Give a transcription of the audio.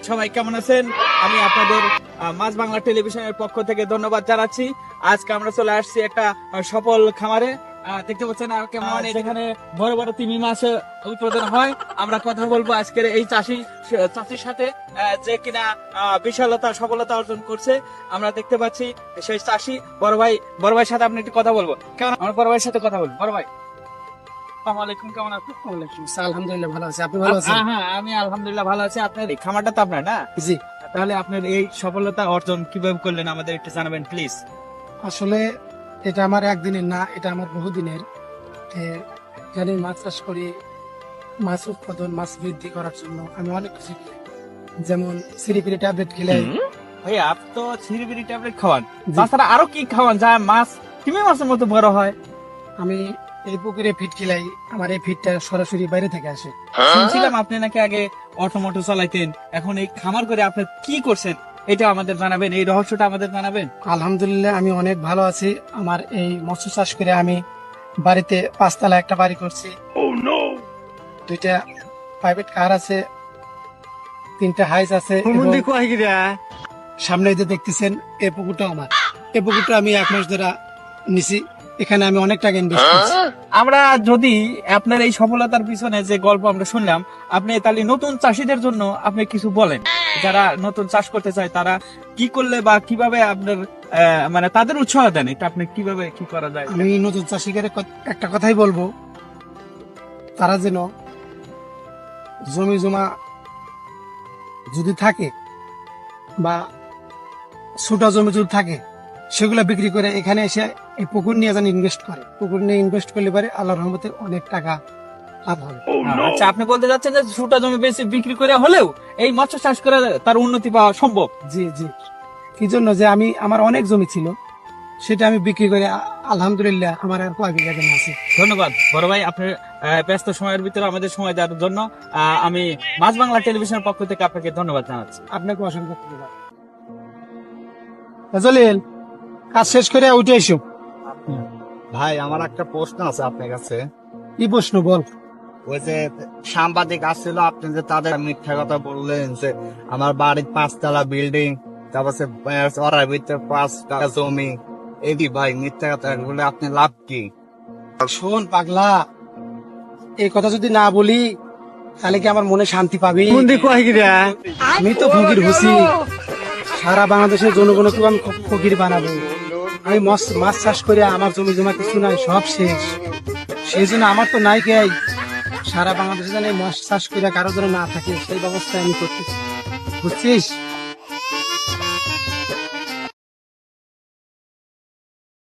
সবাই কেমন আছেন? আমি আপনাদের মাছ বাংলা টেলিভিশনের পক্ষ থেকে ধন্যবাদ জানাচ্ছি। আজকে আমরা চলে আসছি একটা সফল খামারে। দেখতে পাচ্ছেন কেমন এখানে বড় বড় তিমি মাছ উৎপাদন হয়। আমরা কথা বলবো আজকের এই চাষির সাথে, যে কিনা বিশালতা সফলতা অর্জন করছে। আমরা দেখতে পাচ্ছি সেই চাষি বড় ভাইয়ের সাথে আপনি একটু কথা বলবো। কেমন? আমার বড় ভাইয়ের সাথে কথা বলবো। বড় ভাই, আসসালামু আলাইকুম, কেমন আছেন? আলহামদুলিল্লাহ ভালো আছি, আপনি ভালো আছেন? হ্যাঁ, আমি আলহামদুলিল্লাহ ভালো আছি। আপনার এই খামারটা তো আপনার না? জি, তাহলে আপনার এই সফলতা অর্জন কিভাবে করলেন আমাদের একটু জানাবেন প্লিজ। আসলে এটা আমার একদিনের না, এটা আমার বহুদিনের। এখানে মাছ চাষ করি, মাছ উৎপাদন, মাছ বৃদ্ধি করার জন্য আমি অনেক কিছু খাই। যেমন সিরিপিরি ট্যাবলেট খেলে ভাইয়া, আপনি তো ছিরিবিরি ট্যাবলেট খাওয়ান, তাছাড়া আরো কি খাওয়ান যা মাছ তিমি মাছের মতো বড় হয়? আমি এই পুকুরে ফিট খেলাই, আমার এই ফিটটা সরাসরি বাইরে থেকে আসে। শুনছিলাম আপনি নাকি আগে অটোমোটো চালাইতেন, এখন এই খামার করে আপনি কি করছেন এটা আমাদের জানাবেন, এই রহস্যটা আমাদের জানাবেন। আলহামদুলিল্লাহ আমি অনেক ভালো আছি। আমার এই মৎস্য চাষ করে আমি বাড়িতে 5 তলা একটা বাড়ি করছি, 2টা প্রাইভেট কার আছে, 3টা হাইস আছে। এবং সামনে যে দেখতেছেন এই পুকুরটা আমার, এই পুকুরটা আমি 1 মাস ধরে নিছি। এখানে আমি অনেক টাকা ইনভেস্ট করছি। আমরা যদি আপনার এই সফলতার পিছনে যে গল্প আমরা শুনলাম, আপনি তাহলে নতুন চাষীদের জন্য আপনি কিছু বলেন, যারা নতুন চাষ করতে চায় তারা কি করলে বা কিভাবে আপনার মানে তাদের উৎসাহ দেন, এটা আপনি কিভাবে কি করা যায়? আমি নতুন চাষিদের একটা কথাই বলবো, তারা যেন জমি জমা যদি থাকে বা ছোট জমি যদি থাকে সেগুলো বিক্রি করে এখানে এসে এই পুকুর নিয়ে যেন ইনভেস্ট করে। পুকুর নিয়ে ইনভেস্ট করলে পারে আল্লাহর রহমতে অনেক টাকা লাভ হবে। আচ্ছা, আপনি বলতে যাচ্ছেন যে ছোট জমি বেশি বিক্রি করে হলেও এই মৎস্য চাষ করে তার উন্নতি পাওয়া সম্ভব? জি জি, কি জন্য যে আমার অনেক জমি ছিল, সেটা আমি বিক্রি করে আলহামদুলিল্লাহ আমার আর কয়েক বিঘা জমি আছে। ধন্যবাদ বড় ভাই, আপনার ব্যস্ত সময়ের ভিতরে আমাদের সময় দেওয়ার জন্য আমি মাছ বাংলা টেলিভিশনের পক্ষ থেকে আপনাকে ধন্যবাদ জানাচ্ছি। আপনাকে অসংখ্য ধন্যবাদ। জলিল, কাজ শেষ করে উঠে এসো। ভাই, আমার একটা প্রশ্ন আছে আপনার কাছে। কি প্রশ্ন বল? ওই যে সাংবাদিক আসছিল, আপনি যে তাদের মিথ্যা কথা বললেন যে আমার বাড়ির 5 তলা বিল্ডিং, তারপর ওরার ভিতরে 5 কাঠা জমি, এদি ভাই মিথ্যা কথা বলে আপনি লাভ কি? শোন পাগলা, এই কথা যদি না বলি তাহলে কি আমার মনে শান্তি পাবি? আমি তো ফকির হচ্ছি, সারা বাংলাদেশের জনগণকে আমি ফকির বানাবো। আমি মাছ চাষ করে আমার জমি জমা কিছু নাই, সব শেষ। সেই জন্য আমার তো নাই কে, সারা বাংলাদেশে যেন এই মাছ চাষ করে কারো ধরে না থাকে সেই ব্যবস্থা আমি করতেছি, বুঝছিস?